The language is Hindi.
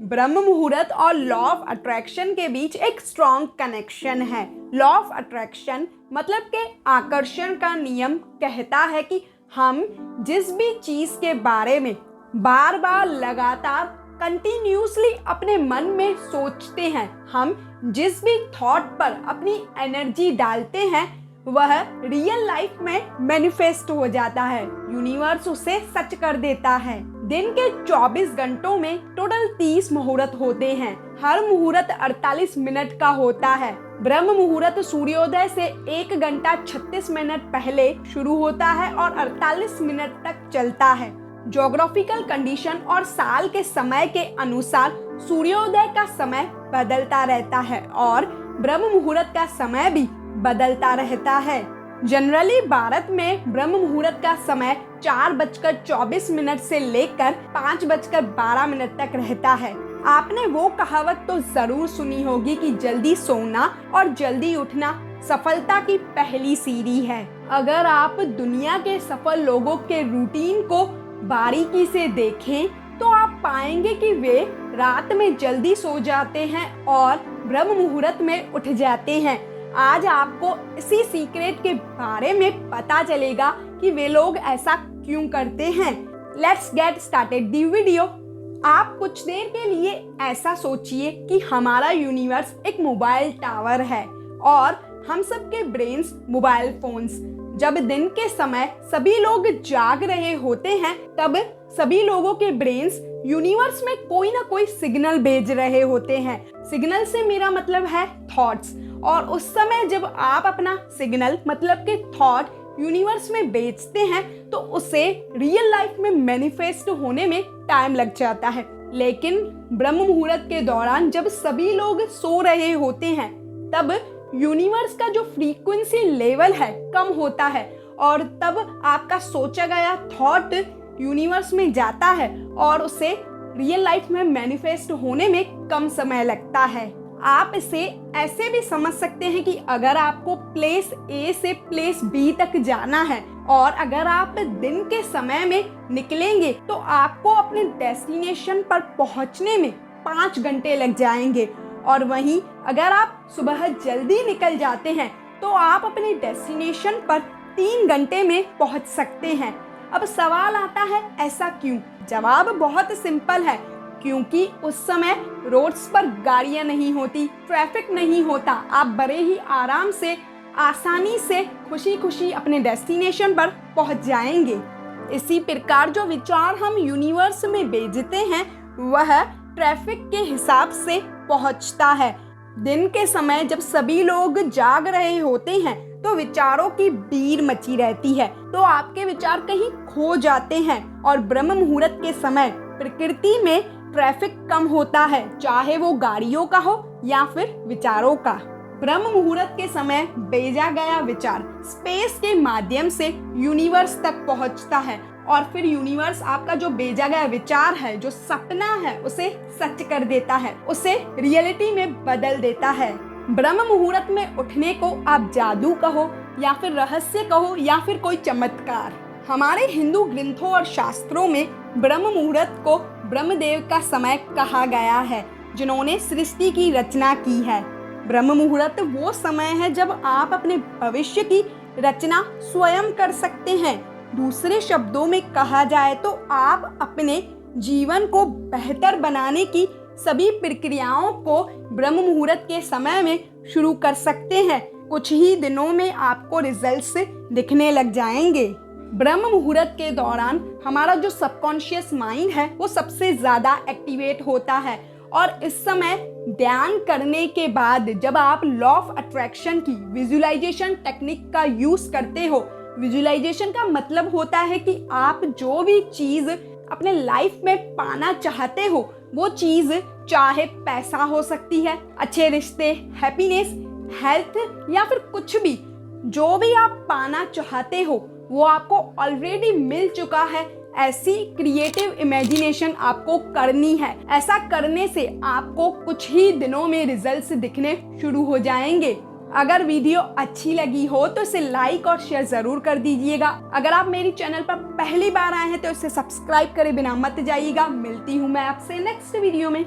ब्रह्म मुहूर्त और लॉ ऑफ अट्रैक्शन के बीच एक स्ट्रॉन्ग कनेक्शन है। लॉ ऑफ अट्रैक्शन मतलब कि आकर्षण का नियम कहता है कि हम जिस भी चीज के बारे में बार बार लगातार कंटिन्यूसली अपने मन में सोचते हैं, हम जिस भी थॉट पर अपनी एनर्जी डालते हैं, वह रियल लाइफ में मैनिफेस्ट हो जाता है। यूनिवर्स उसे सच कर देता है। दिन के 24 घंटों में टोटल 30 मुहूर्त होते हैं। हर मुहूर्त 48 मिनट का होता है। ब्रह्म मुहूर्त सूर्योदय से 1 घंटा 36 मिनट पहले शुरू होता है और 48 मिनट तक चलता है। ज्योग्राफिकल कंडीशन और साल के समय के अनुसार सूर्योदय का समय बदलता रहता है और ब्रह्म मुहूर्त का समय भी बदलता रहता है। जनरली भारत में ब्रह्म मुहूर्त का समय 4:24 से लेकर 5:12 तक रहता है। आपने वो कहावत तो जरूर सुनी होगी कि जल्दी सोना और जल्दी उठना सफलता की पहली सीढ़ी है। अगर आप दुनिया के सफल लोगों के रूटीन को बारीकी से देखें तो आप पाएंगे कि वे रात में जल्दी सो जाते हैं और ब्रह्म मुहूर्त में उठ जाते हैं। आज आपको इसी सीक्रेट के बारे में पता चलेगा कि वे लोग ऐसा क्यों करते हैं। Let's get started the video. आप कुछ देर के लिए ऐसा सोचिए कि हमारा यूनिवर्स एक मोबाइल टावर है और हम सबके ब्रेन्स मोबाइल फोन्स। जब दिन के समय सभी लोग जाग रहे होते हैं, तब सभी लोगों के ब्रेन्स यूनिवर्स में कोई ना कोई सिग्नल भेज रहे होते हैं। सिग्नल से मेरा मतलब है थॉट्स। और उस समय जब आप अपना सिग्नल मतलब के थॉट यूनिवर्स में भेजते हैं तो उसे रियल लाइफ में मैनिफेस्ट होने में टाइम लग जाता है। लेकिन ब्रह्म मुहूर्त के दौरान जब सभी लोग सो रहे होते हैं, तब यूनिवर्स का जो फ्रीक्वेंसी लेवल है कम होता है और तब आपका सोचा गया थॉट यूनिवर्स में जाता है और उसे रियल लाइफ में मैनिफेस्ट होने में कम समय लगता है। आप इसे ऐसे भी समझ सकते हैं कि अगर आपको प्लेस ए से प्लेस बी तक जाना है और अगर आप दिन के समय में निकलेंगे तो आपको अपने डेस्टिनेशन पर पहुंचने में 5 घंटे लग जाएंगे। और वहीं अगर आप सुबह जल्दी निकल जाते हैं तो आप अपने डेस्टिनेशन पर 3 घंटे में पहुंच सकते हैं। अब सवाल आता है, ऐसा क्यों? जवाब बहुत सिंपल है, क्योंकि उस समय रोड्स पर गाड़ियां नहीं होती, ट्रैफिक नहीं होता। आप बड़े ही आराम से, आसानी से, खुशी खुशी अपने डेस्टिनेशन पर पहुंच जाएंगे। इसी प्रकार जो विचार हम यूनिवर्स में भेजते हैं वह ट्रैफिक के हिसाब से पहुंचता है। दिन के समय जब सभी लोग जाग रहे होते हैं तो विचारों की भीड़ मची रहती है, तो आपके विचार कहीं खो जाते हैं। और ब्रह्म मुहूर्त के समय प्रकृति में ट्रैफिक कम होता है, चाहे वो गाड़ियों का हो या फिर विचारों का। ब्रह्म मुहूर्त के समय भेजा गया विचार स्पेस के माध्यम से यूनिवर्स तक पहुंचता है और फिर यूनिवर्स आपका जो भेजा गया विचार है, जो सपना है, उसे सच कर देता है, उसे रियलिटी में बदल देता है। ब्रह्म मुहूर्त में उठने को आप जादू कहो या फिर रहस्य कहो या फिर कोई चमत्कार, हमारे हिंदू ग्रंथों और शास्त्रों में ब्रह्म मुहूर्त को ब्रह्मदेव का समय कहा गया है, जिन्होंने सृष्टि की रचना की है। ब्रह्म मुहूर्त वो समय है जब आप अपने भविष्य की रचना स्वयं कर सकते हैं। दूसरे शब्दों में कहा जाए तो आप अपने जीवन को बेहतर बनाने की सभी प्रक्रियाओं को ब्रह्म मुहूर्त के समय में शुरू कर सकते हैं। कुछ ही दिनों में आपको रिजल्ट्स दिखने लग जाएंगे। ब्रह्म मुहूर्त के दौरान हमारा जो सबकॉन्शियस माइंड है वो सबसे ज़्यादा एक्टिवेट होता है और इस समय ध्यान करने के बाद जब आप लॉ ऑफ अट्रैक्शन की विजुअलाइजेशन टेक्निक का यूज़ करते हो, विजुअलाइजेशन का मतलब होता है कि आप जो भी चीज़ अपने लाइफ में पाना चाहते हो, वो चीज़ चाहे पैसा हो सकती है, अच्छे रिश्ते, हैप्पीनेस, हेल्थ या फिर कुछ भी, जो भी आप पाना चाहते हो वो आपको ऑलरेडी मिल चुका है। ऐसी क्रिएटिव इमेजिनेशन आपको करनी है। ऐसा करने से आपको कुछ ही दिनों में रिजल्ट्स दिखने शुरू हो जाएंगे। अगर वीडियो अच्छी लगी हो तो इसे लाइक और शेयर जरूर कर दीजिएगा। अगर आप मेरी चैनल पर पहली बार आए हैं तो इसे सब्सक्राइब करे बिना मत जाइएगा। मिलती हूँ मैं आपसे नेक्स्ट वीडियो में।